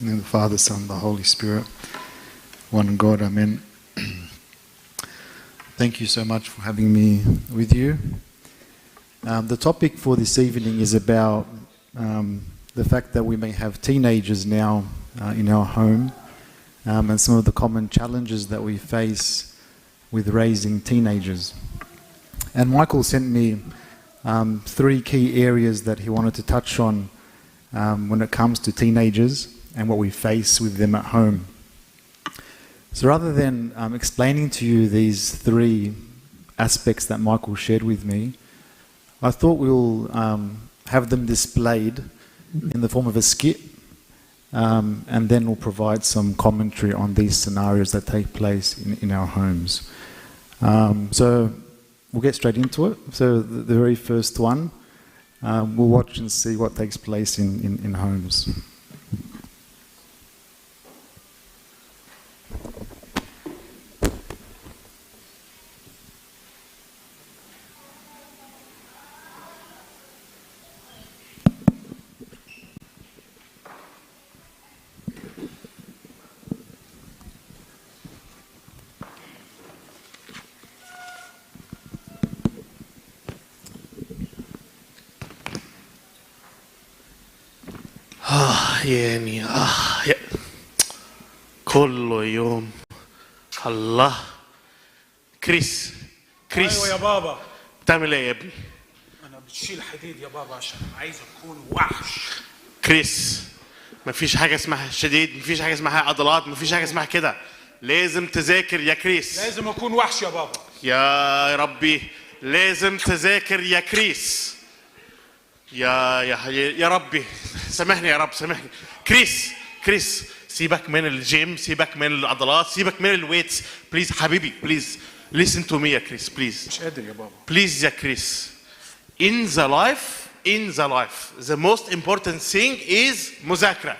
In the name of the Father, Son, the Holy Spirit, one God, Amen. Thank you so much for having me with you. The topic for this evening is about the fact that we may have teenagers now in our home and some of the common challenges that we face with raising teenagers. And Michael sent me 3 key areas that he wanted to touch on when it comes to teenagers and what we face with them at home. So rather than explaining to you these 3 aspects that Michael shared with me, I thought we'll have them displayed in the form of a skit, and then we'll provide some commentary on these scenarios that take place in our homes. So we'll get straight into it. So the very first one, we'll watch and see what takes place in homes. يعني كل يوم الله كريس ايوه يا بابا. بتعمل ايه يا ابني؟ انا بتشيل حديد يا بابا عشان عايز اكون وحش. كريس مفيش حاجه اسمها شديد، مفيش حاجه اسمها عضلات، مفيش حاجه اسمها كده. لازم تذاكر يا كريس. لازم اكون وحش يا بابا. يا ربي لازم تذاكر يا كريس. يا ربي سامحني يا رب، سامحني. كريس سيبك من الجيم، سيبك من العضلات، سيبك من الويتس. بليز حبيبي، بليز listen to me يا كريس، بليز. مش قادر يا بابا. بليز يا كريس. in the life the most important thing is مذاكرة.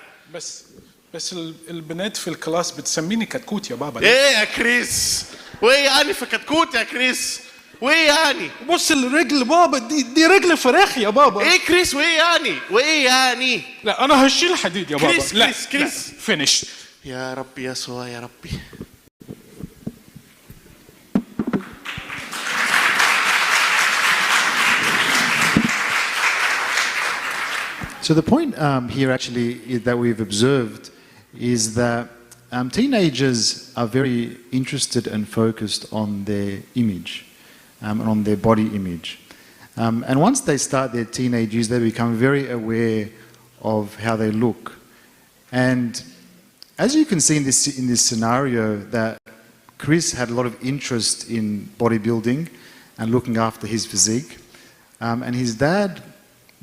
بس البنات في الكلاس بتسميني كتكوت يا بابا. ايه يا كريس؟ وايه يعني في كتكوت يا كريس؟ وايه يعني؟ بص الرجل بابا، دي رجل فراخ يا بابا. ايه كريس وايه يعني؟ لا انا هشيل حديد يا بابا. كريس فينيش. يا ربي يسوع يا ربي. So the point here actually that we've observed is that teenagers are very interested and focused on their image and on their body image. And once they start their teenage years, they become very aware of how they look. And as you can see in this scenario, that Chris had a lot of interest in bodybuilding and looking after his physique. And his dad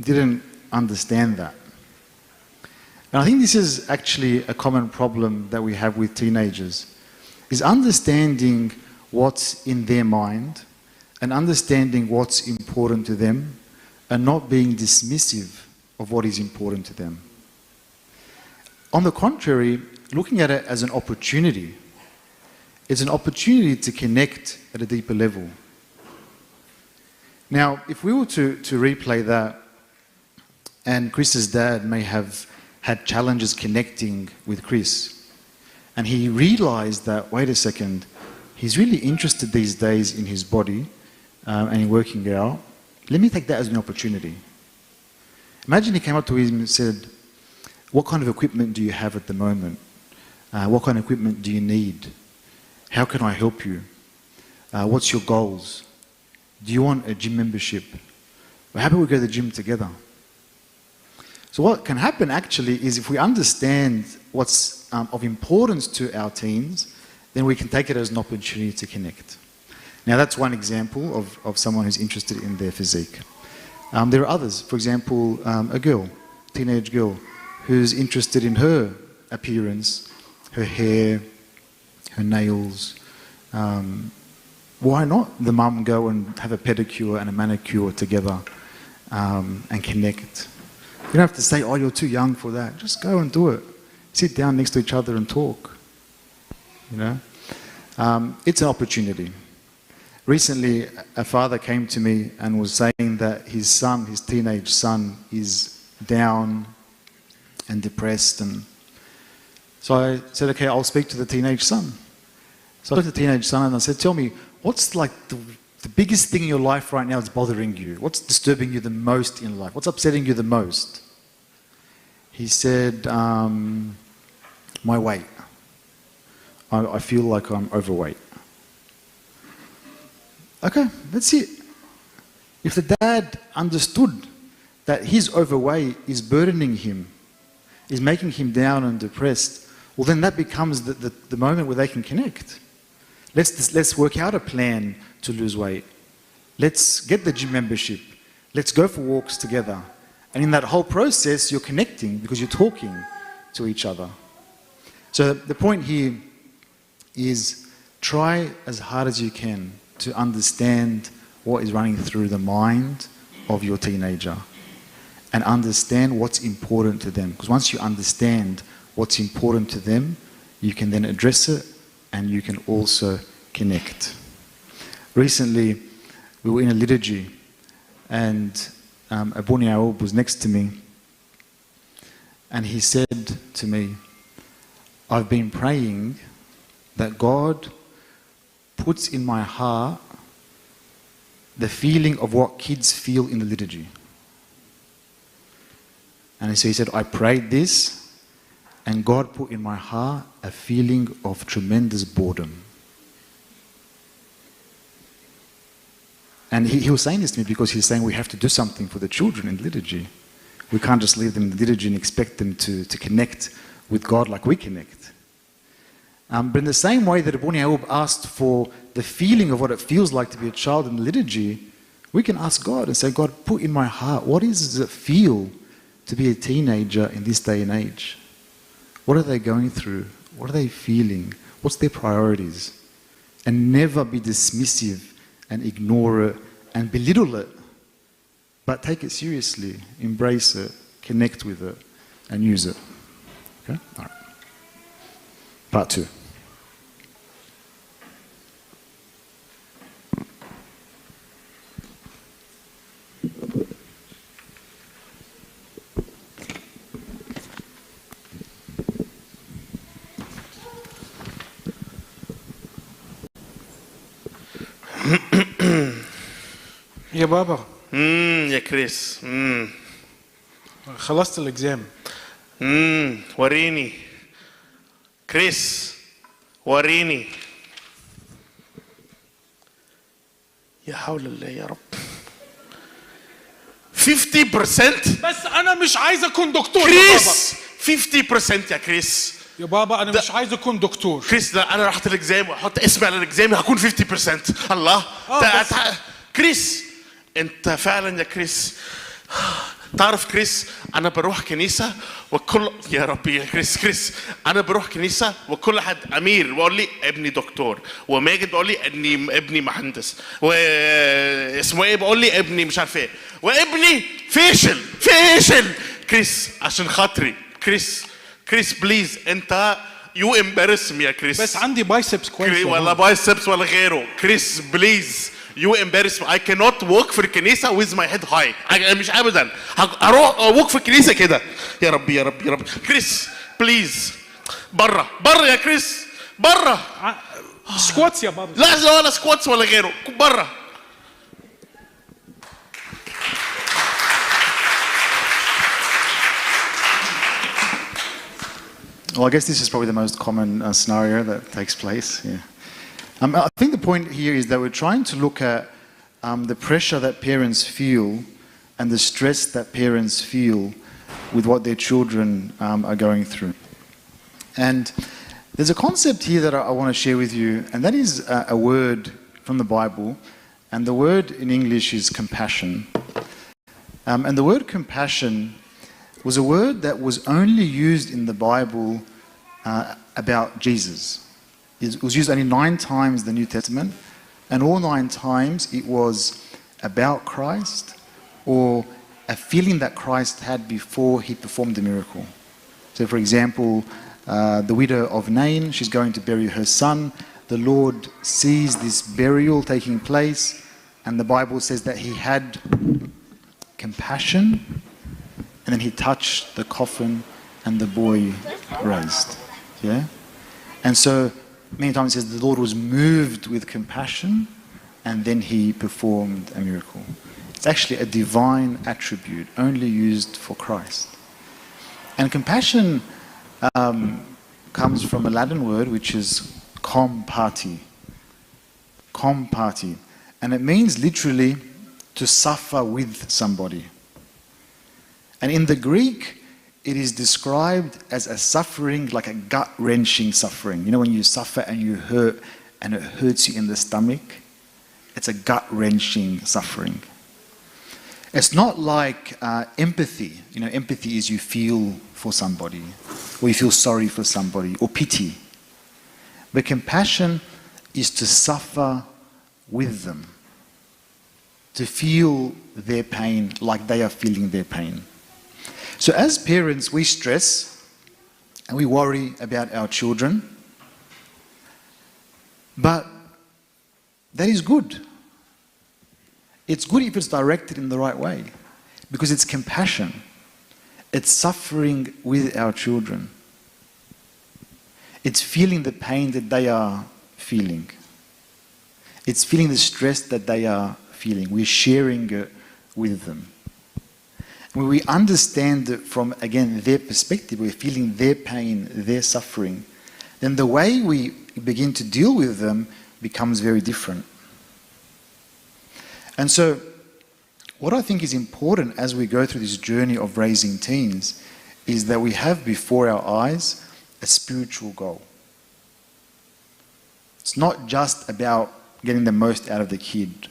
didn't understand that. And I think this is actually a common problem that we have with teenagers, is understanding what's in their mind and understanding what's important to them and not being dismissive of what is important to them. On the contrary, looking at it as an opportunity. It's an opportunity to connect at a deeper level. Now, if we were to replay that, and Chris's dad may have had challenges connecting with Chris, and he realized that, wait a second, he's really interested these days in his body and in working out. Let me take that as an opportunity. Imagine he came up to him and said, what kind of equipment do you have at the moment? What kind of equipment do you need? How can I help you? What's your goals? Do you want a gym membership? Well, how about we go to the gym together? So what can happen actually is if we understand what's of importance to our teens, then we can take it as an opportunity to connect. Now that's one example of someone who's interested in their physique. There are others, for example, a girl, teenage girl, who's interested in her appearance, her hair, her nails. Why not the mum go and have a pedicure and a manicure together and connect? You don't have to say, oh, you're too young for that. Just go and do it. Sit down next to each other and talk. You know? It's an opportunity. Recently, a father came to me and was saying that his son, his teenage son, is down and depressed, and So I said, okay, I'll speak to the teenage son. So I spoke to the teenage son and I said, tell me, what's like the biggest thing in your life right now that's bothering you? What's disturbing you the most in life? What's upsetting you the most? He said, my weight. I feel like I'm overweight. Okay, that's it. If the dad understood that his overweight is burdening him, is making him down and depressed, well then that becomes the moment where they can connect. Let's work out a plan to lose weight. Let's get the gym membership. Let's go for walks together. And in that whole process, you're connecting because you're talking to each other. So the point here is try as hard as you can to understand what is running through the mind of your teenager and understand what's important to them. Because once you understand what's important to them, you can then address it and you can also connect. Recently, we were in a liturgy and Abuni Aoub was next to me and he said to me, I've been praying that God puts in my heart the feeling of what kids feel in the liturgy. And so he said, I prayed this and God put in my heart a feeling of tremendous boredom. And he was saying this to me because he's saying we have to do something for the children in liturgy. We can't just leave them in the liturgy and expect them to connect with God like we connect. But in the same way that Abuni Aoub asked for the feeling of what it feels like to be a child in the liturgy, we can ask God and say, God, put in my heart, what does it feel to be a teenager in this day and age? What are they going through? What are they feeling? What's their priorities? And never be dismissive and ignore it and belittle it, but take it seriously, embrace it, connect with it, and use it. Okay? All right. Part 2. يا بابا يا كريس خلصت الاكزام. وريني كريس وريني. يا حول الله يا رب. 50%. بس انا مش عايز اكون دكتور يا بابا. كريس 50% يا كريس. يا بابا انا مش عايز اكون دكتور. كريس لا انا رحت الاكزام واحط اسمي على الاكزام هكون 50%. الله. كريس انت فعلا يا كريس تعرف كريس انا بروح كنيسه وكل يا ربي يا كريس انا بروح كنيسه وكل حد امير بيقول لي ابني دكتور وماجد بيقول لي ابني مهندس واسمه ايه بيقول لي ابني مش عارف ايه وابني فاشل كريس عشان خاطري كريس بليز انت يو امبارسم يا كريس بس عندي بايسبس كويس ولا بايسبس ولا غيره كريس بليز You embarrass me. I cannot walk في الكنيسة with my head high. مش أبدا. أروح walk في الكنيسة كده. يا ربي يا ربي يا ربي. كريس بليز. برا يا كريس. برا. سكواتس يا بابا. لا ولا سكواتس ولا غيره. برا. Well, I guess this is probably the most common scenario that takes place. Yeah. I think the point here is that we're trying to look at the pressure that parents feel and the stress that parents feel with what their children are going through. And there's a concept here that I want to share with you, and that is a word from the Bible, and the word in English is compassion. And the word compassion was a word that was only used in the Bible about Jesus. It was used only 9 times in the New Testament, and all 9 times it was about Christ or a feeling that Christ had before he performed the miracle. So for example, the widow of Nain, she's going to bury her son. The Lord sees this burial taking place, and the Bible says that he had compassion, and then he touched the coffin and the boy raised. Yeah? And so many times it says the Lord was moved with compassion and then he performed a miracle. It's actually a divine attribute only used for Christ. And compassion comes from a Latin word which is compati. Compati. And it means literally to suffer with somebody. And in the Greek, it is described as a suffering, like a gut-wrenching suffering. You know when you suffer and you hurt and it hurts you in the stomach? It's a gut-wrenching suffering. It's not like empathy. You know, empathy is you feel for somebody, or you feel sorry for somebody, or pity. But compassion is to suffer with them, to feel their pain like they are feeling their pain. So as parents, we stress and we worry about our children, but that is good. It's good if it's directed in the right way, because it's compassion. It's suffering with our children. It's feeling the pain that they are feeling. It's feeling the stress that they are feeling. We're sharing it with them. When we understand it from, again, their perspective, we're feeling their pain, their suffering, then the way we begin to deal with them becomes very different. And so, what I think is important as we go through this journey of raising teens is that we have before our eyes a spiritual goal. It's not just about getting the most out of the kid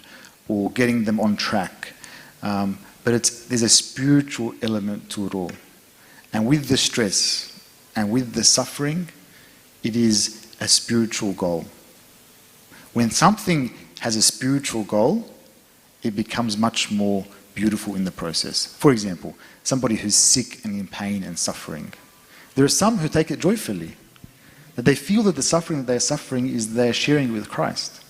or getting them on track, but there's a spiritual element to it all. And with the stress and with the suffering, it is a spiritual goal. When something has a spiritual goal, it becomes much more beautiful in the process. For example, somebody who's sick and in pain and suffering. There are some who take it joyfully, that they feel that the suffering that they're suffering is they're sharing with Christ.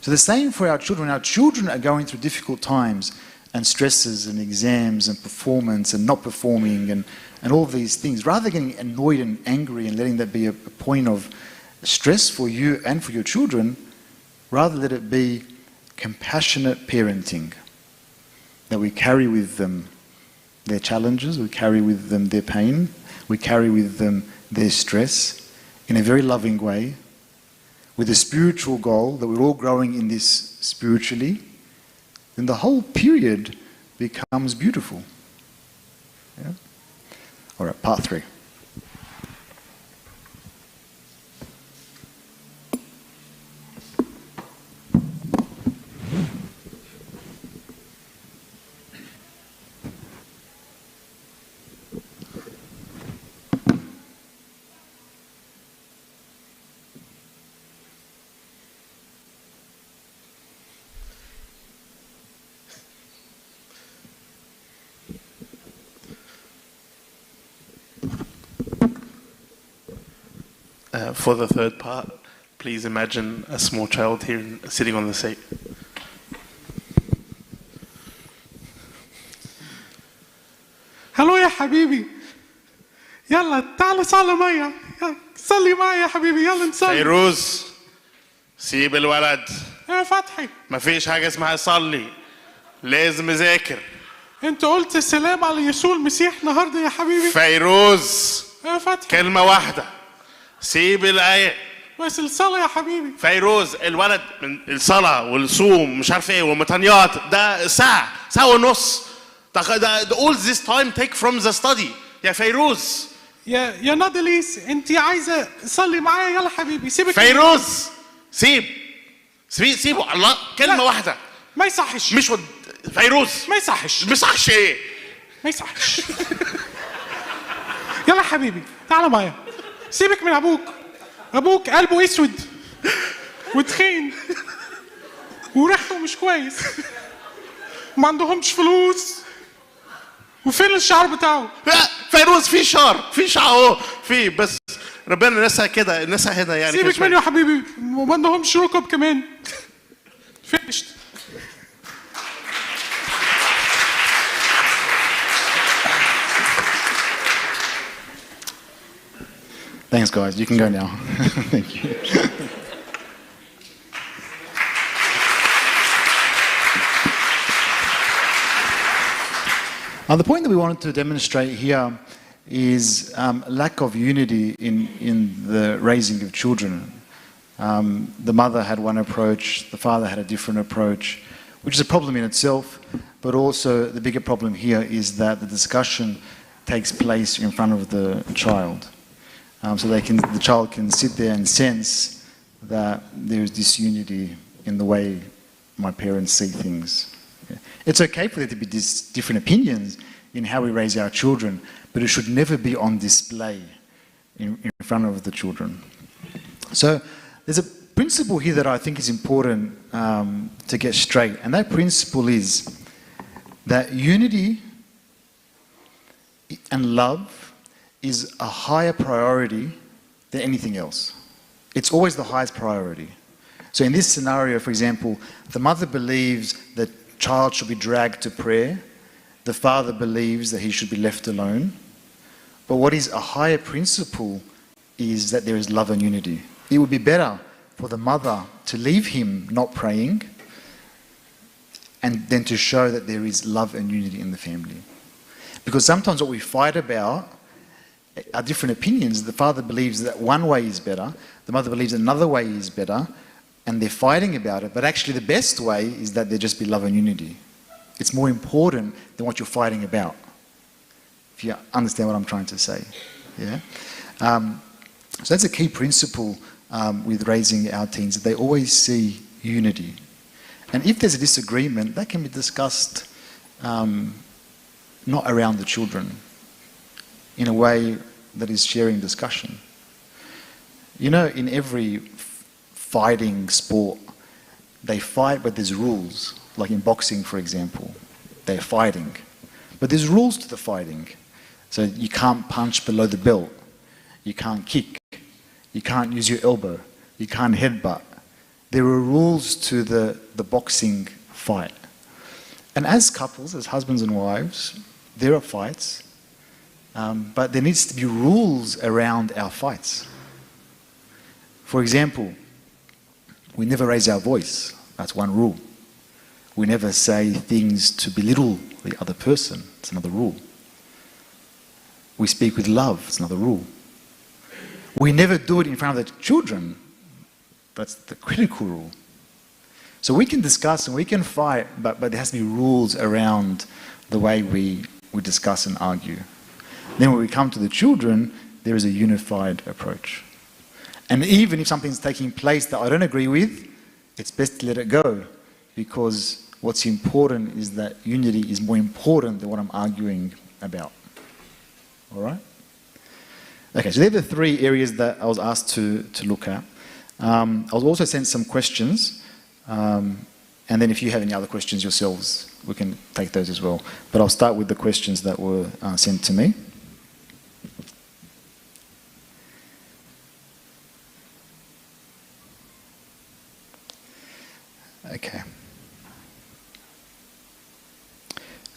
So the same for our children. Our children are going through difficult times and stresses and exams and performance and not performing and all of these things. Rather than getting annoyed and angry and letting that be a point of stress for you and for your children, rather let it be compassionate parenting, that we carry with them their challenges, we carry with them their pain, we carry with them their stress in a very loving way, with a spiritual goal that we're all growing in this spiritually, then the whole period becomes beautiful. Yeah? All right, part 3. For the third part, please imagine a small child here sitting on the seat. هلو يا حبيبي يلا تعال صلي معي صلي معي يا حبيبي يلا نصلي فيروز سيب الولد يا فتحي مفيش حاجة اسمها صلي لازم اذاكر انت قلت السلام على يسوع المسيح النهارده يا حبيبي فيروز يا فتحي كلمة واحدة سيب الآية بس الصلاة يا حبيبي فيروز الولد من الصلاة والصوم مش عارف ايه والمطنيات ده ساعة ونص all this time take from the study يا فيروز يا نادليس انت عايزة تصلي معايا يلا حبيبي سيبك فيروز سيبه الله كلمة واحدة ما يصحش مش فيروز ما يصحش ما يصحش ايه ما يصحش يلا حبيبي تعال معايا سيبك من ابوك قلبه اسود وتخين وريحته مش كويس ما عندهمش فلوس وفين الشعر بتاعه لا فيروز في شعر اهو في بس ربنا نسها كده نسها هنا يعني سيبك مني يا حبيبي وما عندهمش ركب كمان فينشت Thanks, guys. You can go now. Thank you. The point that we wanted to demonstrate here is lack of unity in the raising of children. The mother had one approach, the father had a different approach, which is a problem in itself, but also the bigger problem here is that the discussion takes place in front of the child. So the child can sit there and sense that there's disunity in the way my parents see things. It's okay for there to be different opinions in how we raise our children, but it should never be on display in front of the children. So there's a principle here that I think is important to get straight, and that principle is that unity and love is a higher priority than anything else. It's always the highest priority. So in this scenario, for example, the mother believes that child should be dragged to prayer, the father believes that he should be left alone. But what is a higher principle is that there is love and unity. It would be better for the mother to leave him not praying and then to show that there is love and unity in the family. Because sometimes what we fight about are different opinions. The father believes that one way is better, the mother believes another way is better, and they're fighting about it, but actually the best way is that there just be love and unity. It's more important than what you're fighting about, if you understand what I'm trying to say. Yeah? So that's a key principle with raising our teens, that they always see unity. And if there's a disagreement, that can be discussed not around the children, in a way that is sharing discussion. You know, in every fighting sport, they fight, but there's rules. Like in boxing, for example, they're fighting. But there's rules to the fighting. So you can't punch below the belt. You can't kick. You can't use your elbow. You can't headbutt. There are rules to the boxing fight. And as couples, as husbands and wives, there are fights, but there needs to be rules around our fights. For example, we never raise our voice. That's one rule. We never say things to belittle the other person. It's another rule. We speak with love. It's another rule. We never do it in front of the children. That's the critical rule. So we can discuss and we can fight, but there has to be rules around the way we discuss and argue. Then when we come to the children, there is a unified approach. And even if something's taking place that I don't agree with, it's best to let it go, because what's important is that unity is more important than what I'm arguing about. All right? Okay, so they're the three areas that I was asked to look at. I was also sent some questions, and then if you have any other questions yourselves, we can take those as well. But I'll start with the questions that were sent to me. Okay.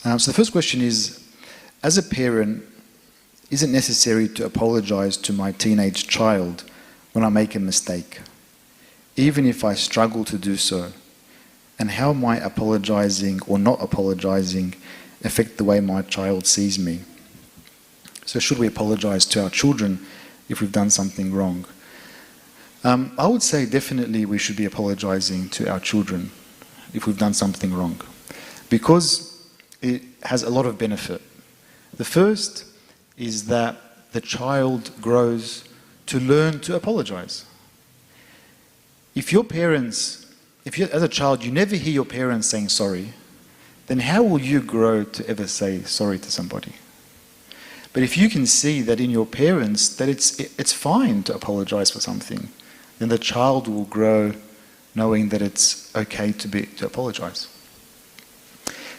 So the first question is, as a parent, is it necessary to apologize to my teenage child when I make a mistake, even if I struggle to do so? And how might apologizing or not apologizing affect the way my child sees me? So should we apologize to our children if we've done something wrong? I would say definitely we should be apologizing to our children if we've done something wrong, because it has a lot of benefit. The first is that the child grows to learn to apologize. If your parents, as a child, you never hear your parents saying sorry, then how will you grow to ever say sorry to somebody? But if you can see that in your parents that it's fine to apologize for something, then the child will grow knowing that it's okay to apologize.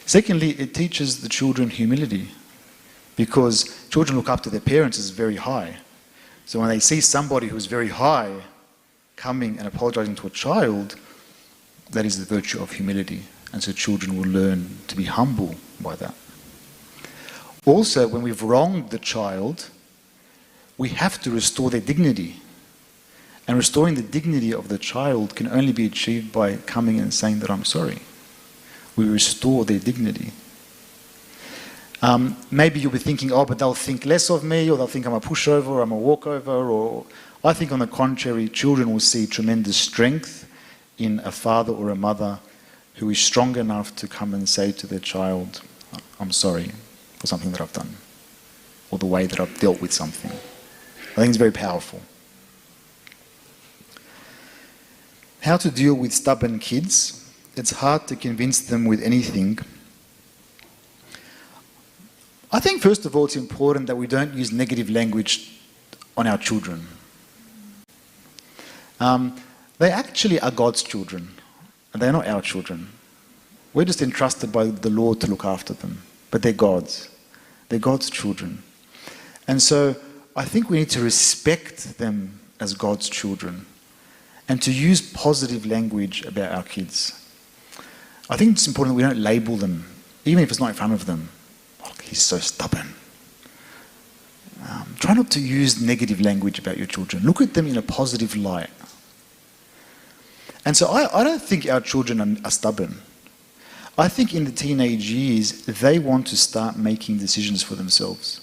Secondly, it teaches the children humility, because children look up to their parents as very high. So when they see somebody who's very high coming and apologizing to a child, that is the virtue of humility. And so children will learn to be humble by that. Also, when we've wronged the child, we have to restore their dignity. And restoring the dignity of the child can only be achieved by coming and saying that I'm sorry. We restore their dignity. Maybe you'll be thinking, oh, but they'll think less of me, or they'll think I'm a pushover, or I'm a walkover, or I think on the contrary, children will see tremendous strength in a father or a mother who is strong enough to come and say to their child, I'm sorry for something that I've done, or the way that I've dealt with something. I think it's very powerful. How to deal with stubborn kids. It's hard to convince them with anything. I think first of all it's important that we don't use negative language on our children. They actually are God's children, and they're not our children. We're just entrusted by the Lord to look after them, but they're God's. They're God's children. And so I think we need to respect them as God's children and to use positive language about our kids. I think it's important that we don't label them, even if it's not in front of them. Oh, he's so stubborn. Try not to use negative language about your children. Look at them in a positive light. And so I don't think our children are stubborn. I think in the teenage years, they want to start making decisions for themselves.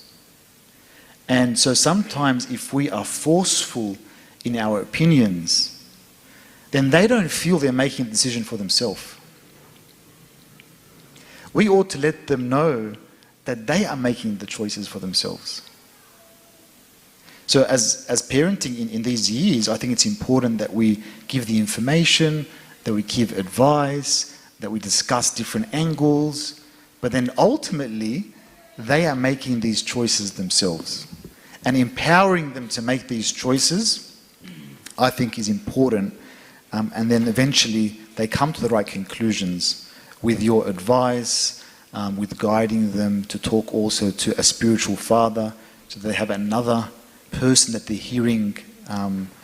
And so sometimes if we are forceful in our opinions, then they don't feel they're making a decision for themselves. We ought to let them know that they are making the choices for themselves. So as parenting in these years, I think it's important that we give the information, that we give advice, that we discuss different angles, but then ultimately, they are making these choices themselves. And empowering them to make these choices, I think is important. And then eventually, they come to the right conclusions with your advice, with guiding them to talk also to a spiritual father, so they have another person that they're hearing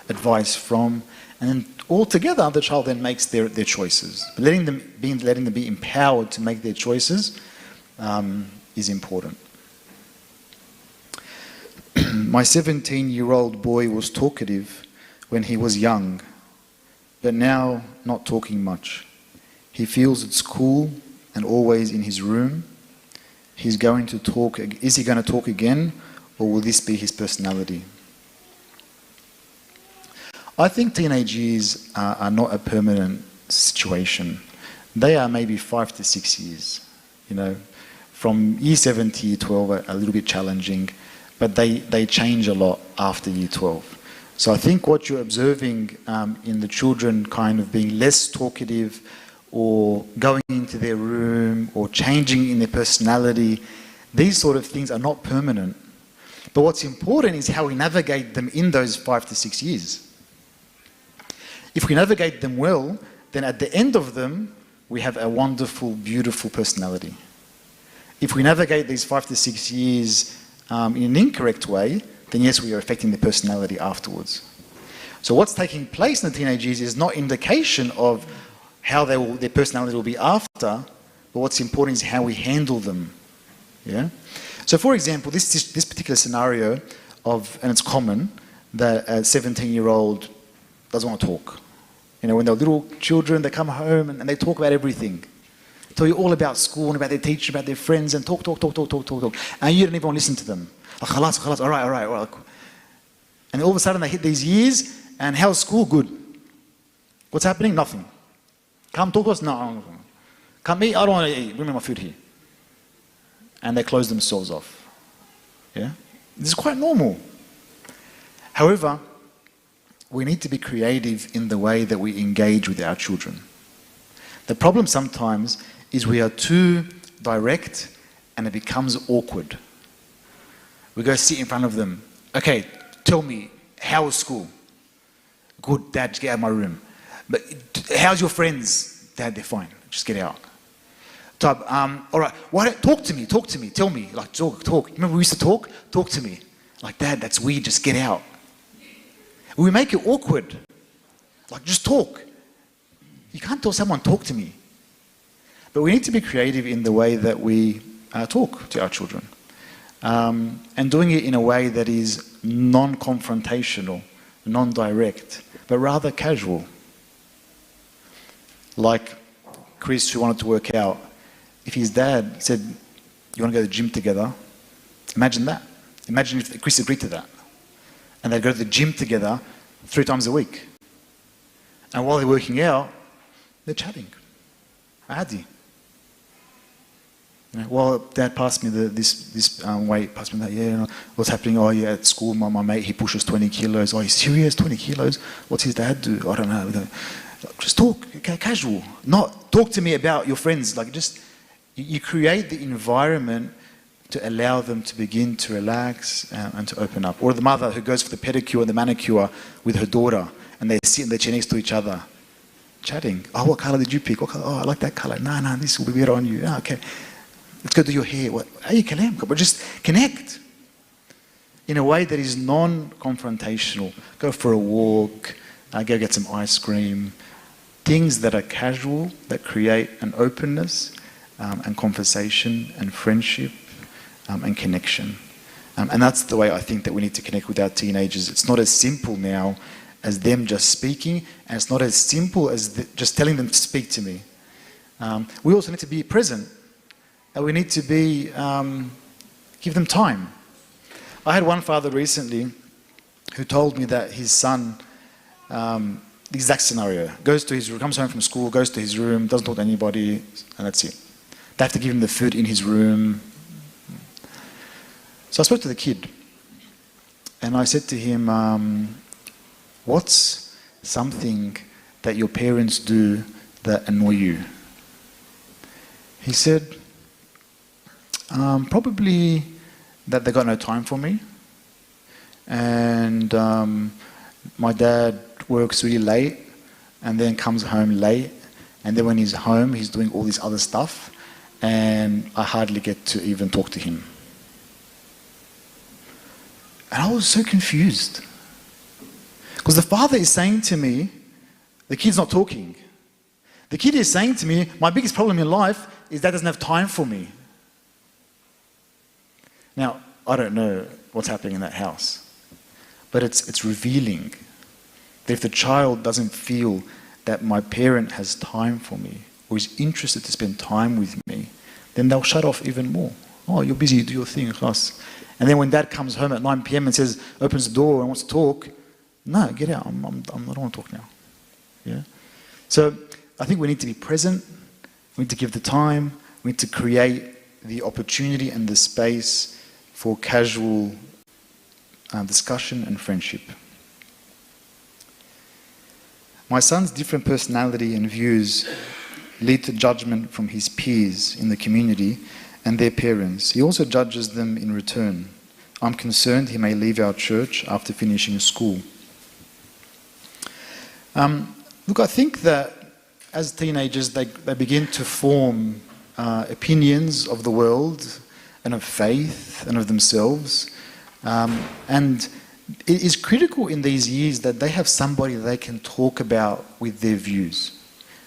advice from, and then altogether the child then makes their choices. But letting them be empowered to make their choices is important. My 17-year-old boy was talkative when he was young, but now not talking much. He feels it's cool and always in his room. He's going to talk. Is he going to talk again, or will this be his personality? I think teenage years are not a permanent situation. They are maybe 5 to 6 years. You know, from year 7 to year 12 are a little bit challenging, but they change a lot after year 12. So I think what you're observing in the children kind of being less talkative, or going into their room, or changing in their personality, these sort of things are not permanent. But what's important is how we navigate them in those 5 to 6 years. If we navigate them well, then at the end of them, we have a wonderful, beautiful personality. If we navigate these 5 to 6 years in an incorrect way, then yes, we are affecting their personality afterwards. So what's taking place in the teenage years is not indication of how their personality will be after, but what's important is how we handle them. Yeah. So, for example, this particular scenario and it's common that a 17-year-old doesn't want to talk. You know, when they're little children, they come home and they talk about everything. Tell you all about school and about their teacher, about their friends, and talk. And you don't even want to listen to them. Khalas, all right. And all of a sudden they hit these years, and how's school? Good. What's happening? Nothing. Come talk to us? No. Come eat? I don't want to eat. Bring me my food here. And they close themselves off. Yeah? This is quite normal. However, we need to be creative in the way that we engage with our children. The problem sometimes is we are too direct and it becomes awkward. We go sit in front of them. Okay, tell me, how was school? Good, Dad, just get out of my room. But how's your friends? Dad, they're fine. Just get out. All right, why don't talk to me, tell me, like talk. Remember we used to talk? Talk to me. Like, Dad, that's weird, just get out. We make it awkward. Like, just talk. You can't tell someone, talk to me. But we need to be creative in the way that we talk to our children. And doing it in a way that is non-confrontational, non-direct, but rather casual. Like Chris, who wanted to work out, if his dad said, "You want to go to the gym together?" Imagine that. Imagine if Chris agreed to that. And they'd go to the gym together 3 times a week. And while they're working out, they're chatting. Adi. You know, well, Dad passed me this weight, passed me that, yeah, you know, what's happening? Oh, yeah, at school, my mate, he pushes 20 kilos. Oh, he's serious, 20 kilos? What's his dad do? I don't know. Just talk, casual. Not talk to me about your friends. Like, just, you create the environment to allow them to begin to relax and to open up. Or the mother who goes for the pedicure and the manicure with her daughter, and they sit in the chair next to each other, chatting. Oh, what color did you pick? What color? Oh, I like that color. No, this will be better on you. Oh, okay. Let's go do your hair. Hey, but just connect in a way that is non-confrontational. Go for a walk, go get some ice cream. Things that are casual, that create an openness and conversation and friendship and connection. And that's the way I think that we need to connect with our teenagers. It's not as simple now as them just speaking, and it's not as simple as just telling them to speak to me. We also need to be present. And we need to be, give them time. I had one father recently who told me that his son, the exact scenario, goes to his room, comes home from school, goes to his room, doesn't talk to anybody, and that's it. They have to give him the food in his room. So I spoke to the kid, and I said to him, what's something that your parents do that annoy you? He said, probably that they got no time for me, and my dad works really late and then comes home late, and then when he's home he's doing all this other stuff and I hardly get to even talk to him. And I was so confused, because the father is saying to me, the kid's not talking. The kid is saying to me, my biggest problem in life is Dad doesn't have time for me. Now, I don't know what's happening in that house, but it's revealing that if the child doesn't feel that my parent has time for me or is interested to spend time with me, then they'll shut off even more. Oh, you're busy, do your thing, class. And then when Dad comes home at 9 p.m. and says, opens the door and wants to talk, no, get out, I don't want to talk now. Yeah. So I think we need to be present, we need to give the time, we need to create the opportunity and the space for casual discussion and friendship. My son's different personality and views lead to judgment from his peers in the community and their parents. He also judges them in return. I'm concerned he may leave our church after finishing school. Look, I think that as teenagers they begin to form opinions of the world and of faith and of themselves. And it is critical in these years that they have somebody they can talk about with their views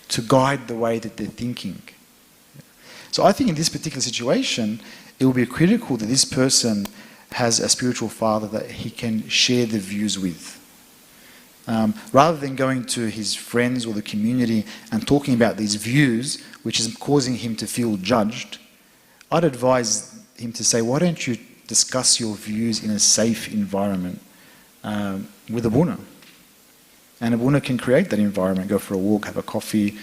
to guide the way that they're thinking. So I think in this particular situation, it will be critical that this person has a spiritual father that he can share the views with. Rather than going to his friends or the community and talking about these views, which is causing him to feel judged, I'd advise him to say, why don't you discuss your views in a safe environment with Abuna? And Abuna can create that environment, go for a walk, have a coffee,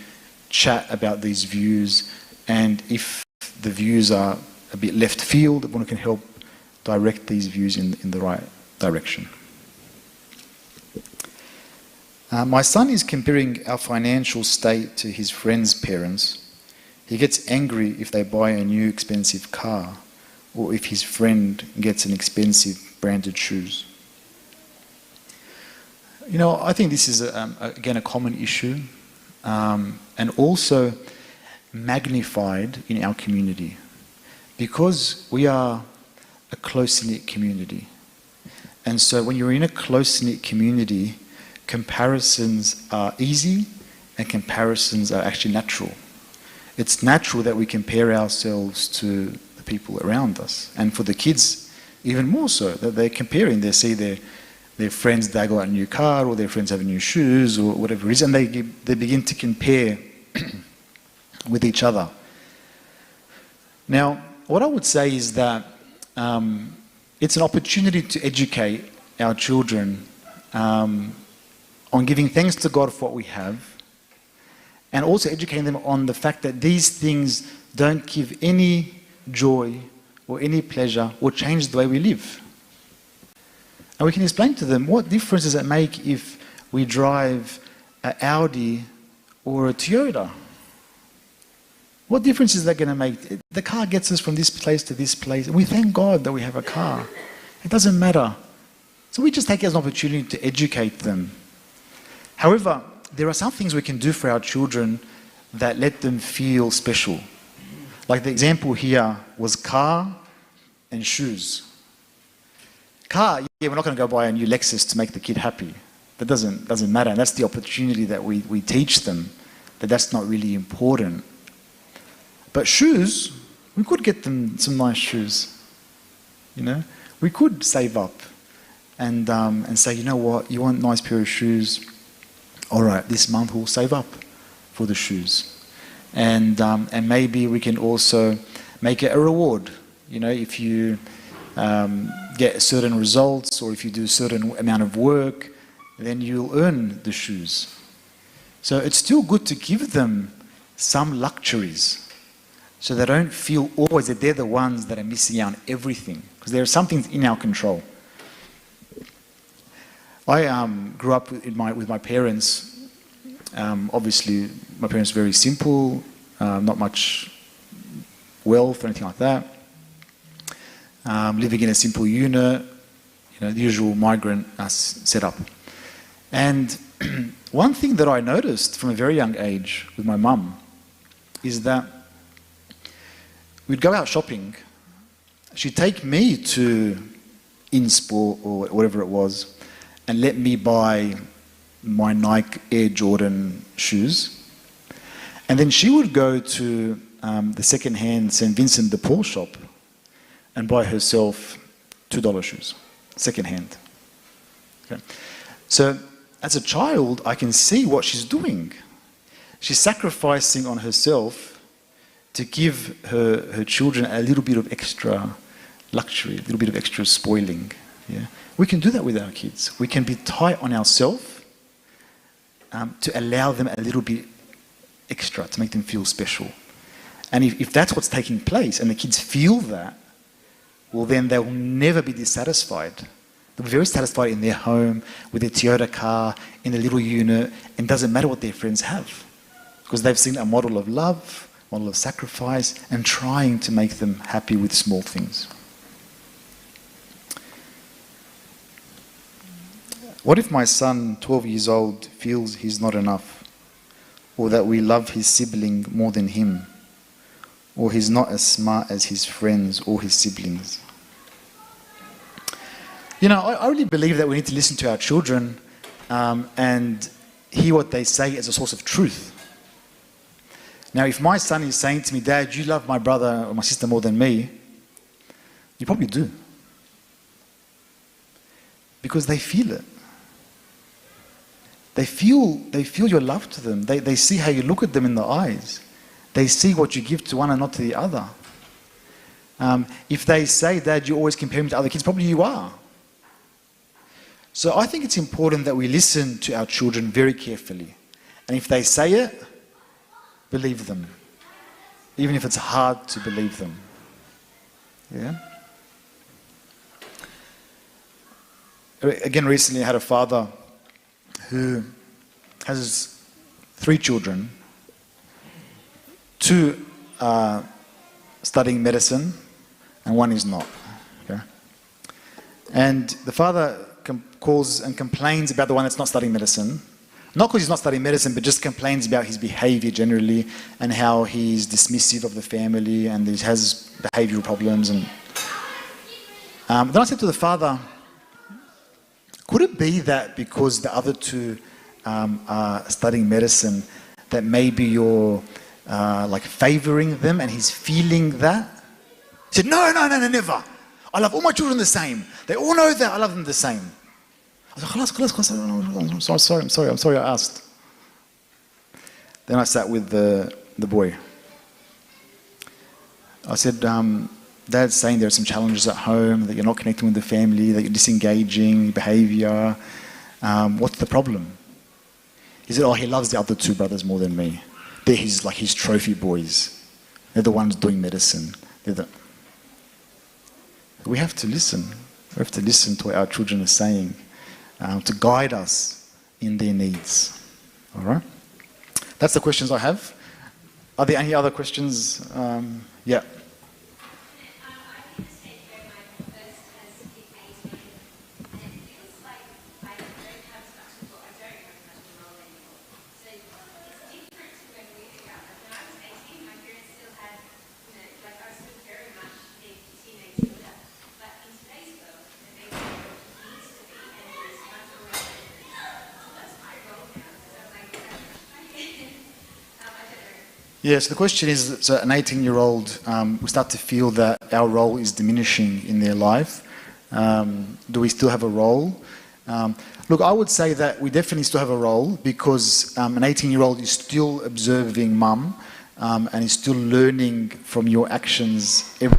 chat about these views, and if the views are a bit left field, Abuna can help direct these views in the right direction. My son is comparing our financial state to his friends' parents. He gets angry if they buy a new expensive car, or if his friend gets an expensive branded shoes. You know, I think this is, again, a common issue, and also magnified in our community, because we are a close-knit community. And so when you're in a close-knit community, comparisons are easy and comparisons are actually natural. It's natural that we compare ourselves to the people around us. And for the kids, even more so, that they're comparing. They see their friends, they got a new car, or their friends have new shoes, or whatever it is, and they begin to compare with each other. Now, what I would say is that it's an opportunity to educate our children on giving thanks to God for what we have, and also educating them on the fact that these things don't give any joy or any pleasure or change the way we live. And we can explain to them, what difference does it make if we drive an Audi or a Toyota? What difference is that going to make? The car gets us from this place to this place, and we thank God that we have a car. It doesn't matter. So we just take it as an opportunity to educate them. However, there are some things we can do for our children that let them feel special. Like the example here was car and shoes. Car, yeah, we're not going to go buy a new Lexus to make the kid happy. That doesn't matter. And that's the opportunity that we teach them, that that's not really important. But shoes, we could get them some nice shoes. You know, we could save up and say, you know what, you want a nice pair of shoes? All right, this month we'll save up for the shoes. And maybe we can also make it a reward. You know, if you get certain results, or if you do a certain amount of work, then you'll earn the shoes. So it's still good to give them some luxuries, so they don't feel always that they're the ones that are missing out on everything, because there are some things in our control. I grew up with my parents. Obviously, my parents were very simple, not much wealth or anything like that. Living in a simple unit, you know, the usual migrant setup. And one thing that I noticed from a very young age with my mum is that we'd go out shopping. She'd take me to InSport or whatever it was, and let me buy my Nike Air Jordan shoes. And then she would go to the second-hand St. Vincent de Paul shop and buy herself $2 shoes, second-hand. Okay. So as a child, I can see what she's doing. She's sacrificing on herself to give her children a little bit of extra luxury, a little bit of extra spoiling. Yeah? We can do that with our kids. We can be tight on ourselves to allow them a little bit extra, to make them feel special. And if that's what's taking place, and the kids feel that, well, then they'll never be dissatisfied. They'll be very satisfied in their home, with their Toyota car, in a little unit, and it doesn't matter what their friends have, because they've seen a model of love, model of sacrifice, and trying to make them happy with small things. What if my son, 12 years old, feels he's not enough, or that we love his sibling more than him, or he's not as smart as his friends or his siblings? You know, I really believe that we need to listen to our children and hear what they say as a source of truth. Now, if my son is saying to me, "Dad, you love my brother or my sister more than me," you probably do. Because they feel it. They feel your love to them. They see how you look at them in the eyes. They see what you give to one and not to the other. If they say, "Dad, you always compare me to other kids," probably you are. So I think it's important that we listen to our children very carefully. And if they say it, believe them. Even if it's hard to believe them. Yeah? Again, recently I had a father who has 3 children. 2 are studying medicine and 1 is not. Okay? And the father calls and complains about the one that's not studying medicine. Not because he's not studying medicine, but just complains about his behavior generally and how he's dismissive of the family and he has behavioral problems. And then I said to the father, could it be that because the other 2 are studying medicine, that maybe you're like favoring them and he's feeling that? He said, no, never. I love all my children the same. They all know that I love them the same. I was like, خلاص, I'm sorry I asked. Then I sat with the boy. I said, Dad's saying there are some challenges at home, that you're not connecting with the family, that you're disengaging, behavior. What's the problem? He said, oh, he loves the other two brothers more than me. They're his trophy boys. They're the ones doing medicine. We have to listen. We have to listen to what our children are saying to guide us in their needs. All right? That's the questions I have. Are there any other questions? Yeah. Yes, the question is, so an 18-year-old, we start to feel that our role is diminishing in their life. Do we still have a role? Look, I would say that we definitely still have a role because an 18-year-old is still observing mum and is still learning from your actions every.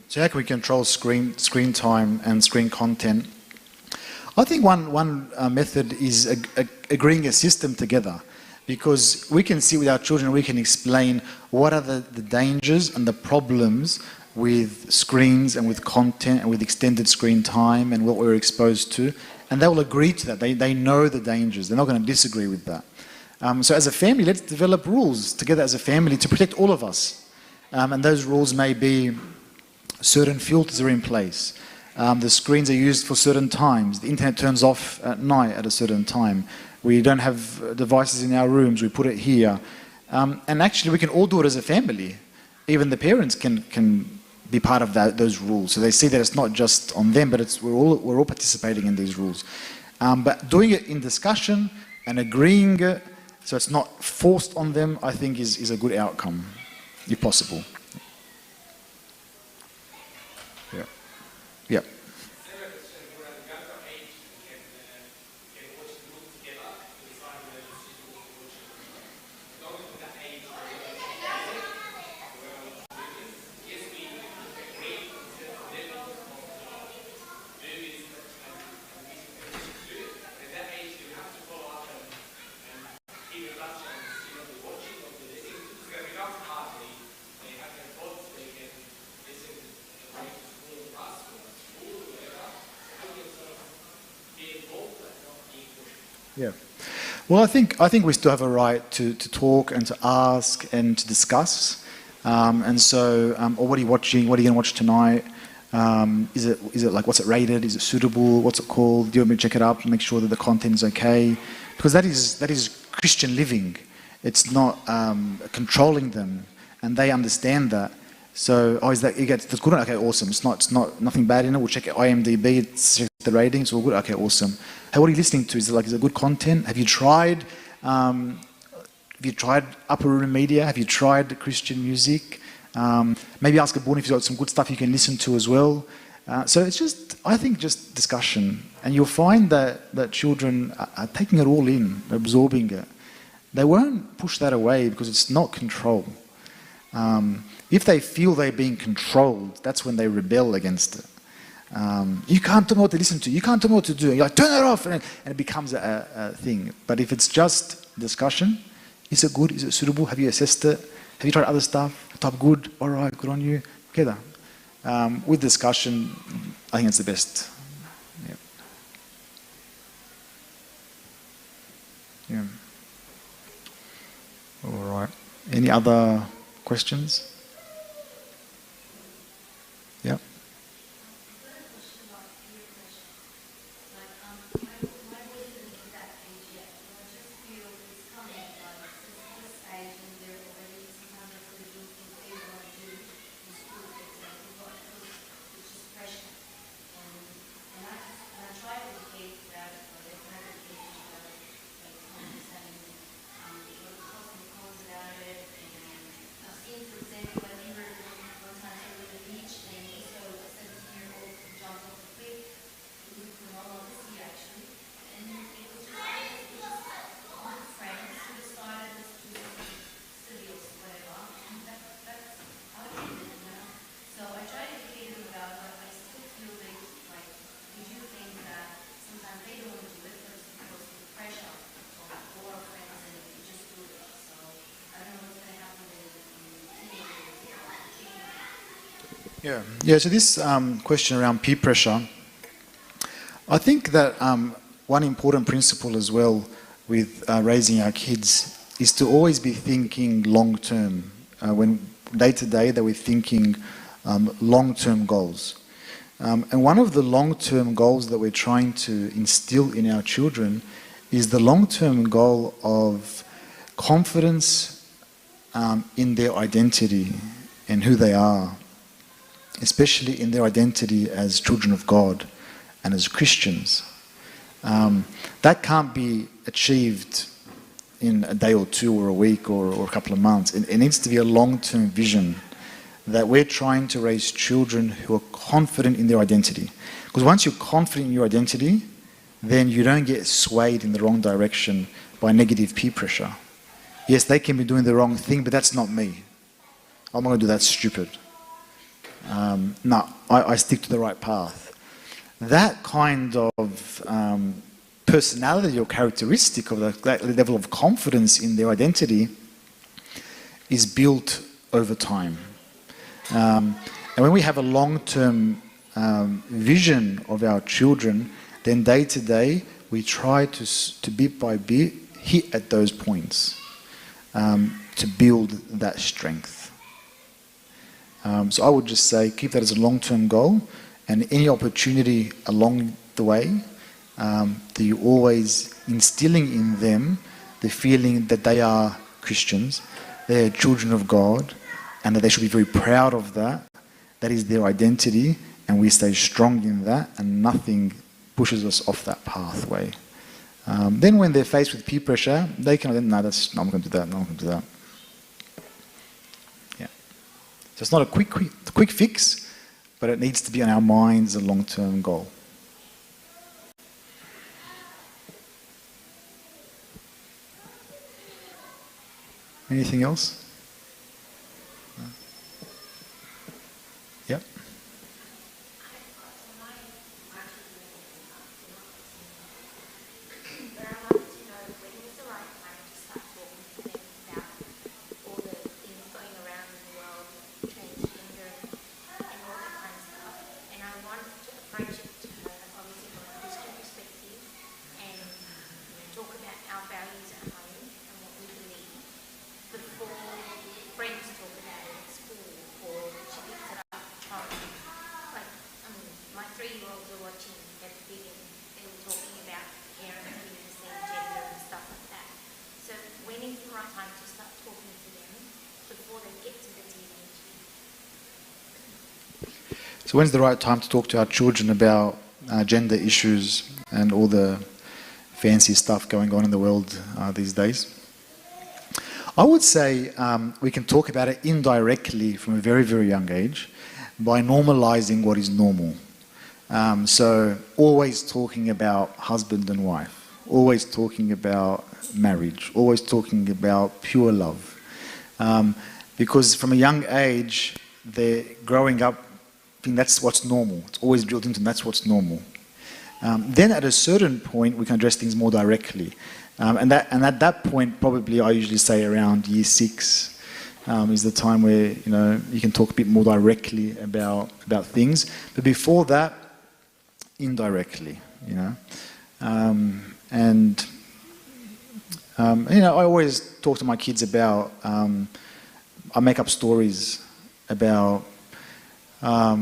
So how can we control screen time and screen content? I think one method is agreeing a system together, because we can see with our children, we can explain what are the dangers and the problems with screens and with content and with extended screen time and what we're exposed to, and they will agree to that. They know the dangers. They're not going to disagree with that. So as a family, let's develop rules together as a family to protect all of us. And those rules may be certain filters are in place. The screens are used for certain times. The internet turns off at night at a certain time. We don't have devices in our rooms. We put it here. And actually, we can all do it as a family. Even the parents can be part of those rules. So they see that it's not just on them, but we're all participating in these rules. But doing it in discussion and agreeing, so it's not forced on them, I think is a good outcome, if possible. Yeah. Yeah. Well, I think we still have a right to talk and to ask and to discuss. And so, or what are you watching? What are you going to watch tonight? Is it like, what's it rated? Is it suitable? What's it called? Do you want me to check it up and make sure that the content is okay? Because that is Christian living. It's not controlling them, and they understand that. So, oh, is that that's good? Okay, awesome. It's not nothing bad in it. We'll check IMDb. It's the ratings. All good. Okay, awesome. Hey, what are you listening to? Is it good content? Have you tried? Have you tried upper room media? Have you tried Christian music? Maybe ask a board if you've got some good stuff you can listen to as well. So it's just, I think, just discussion. And you'll find that children are taking it all in, absorbing it. They won't push that away because it's not control. If they feel they're being controlled, that's when they rebel against it. You can't tell me what to listen to. You can't tell me what to do. You're like, turn it off, and it becomes a thing. But if it's just discussion, is it good? Is it suitable? Have you assessed it? Have you tried other stuff? Top good? All right, good on you. Okay, then. With discussion, I think it's the best. Yeah. Yeah. All right. Any other questions? Yeah. Yeah. So this question around peer pressure, I think that one important principle as well with raising our kids is to always be thinking long term. When day to day, that we're thinking long term goals. And one of the long term goals that we're trying to instill in our children is the long term goal of confidence in their identity and who they are, especially in their identity as children of God and as Christians. That can't be achieved in a day or two or a week or a couple of months. It needs to be a long-term vision that we're trying to raise children who are confident in their identity. Because once you're confident in your identity, then you don't get swayed in the wrong direction by negative peer pressure. Yes, they can be doing the wrong thing, but that's not me. I'm not going to do that stupid. No, I stick to the right path. That kind of personality or characteristic of that level of confidence in their identity is built over time. And when we have a long-term vision of our children, then day to day we try to bit by bit hit at those points to build that strength. So I would just say keep that as a long-term goal, and any opportunity along the way that you're always instilling in them the feeling that they are Christians, they are children of God, and that they should be very proud of that. That is their identity, and we stay strong in that, and nothing pushes us off that pathway. Then when they're faced with peer pressure, they can, no, I'm not going to do that, no, I'm going to do that. Yeah. So it's not a quick fix, but it needs to be on our minds a long-term goal. Anything else? No? Yep. Approach it to her, obviously from a Christian perspective, and talk watching at the beginning, they were talking about parents being the same gender and stuff like that. So when is the right time to start talking to them before they get to the teenage years? So when's the right time to talk to our children about gender issues and all the fancy stuff going on in the world these days? I would say we can talk about it indirectly from a very, very young age by normalizing what is normal. So always talking about husband and wife, always talking about marriage, always talking about pure love. Because from a young age, they're growing up, that's what's normal. It's always built into them, that's what's normal. Then at a certain point, we can address things more directly. And at that point, probably I usually say around year 6 is the time where you can talk a bit more directly about things. But before that, indirectly, and I always talk to my kids about. I make up stories about a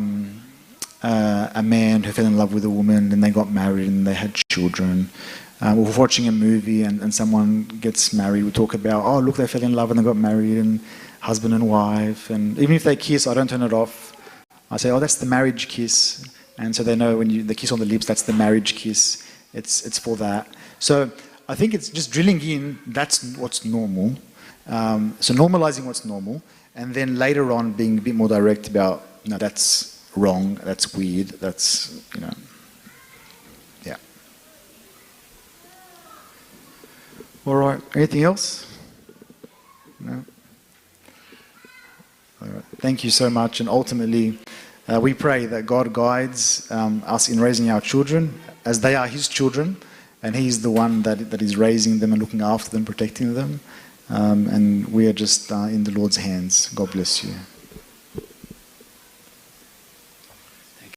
man who fell in love with a woman and they got married and they had children. We're watching a movie and someone gets married. We talk about, oh look, they fell in love and they got married, and husband and wife. And even if they kiss, I don't turn it off. I say, oh, that's the marriage kiss. And so they know when the kiss on the lips, that's the marriage kiss. It's for that. So I think it's just drilling in, that's what's normal. So normalizing what's normal, and then later on being a bit more direct about, no, that's wrong, that's weird, that's, yeah. All right, anything else? No? All right. Thank you so much, and ultimately, we pray that God guides us in raising our children, as they are His children, and He's the one that is raising them and looking after them, protecting them, and we are just in the Lord's hands. God bless you.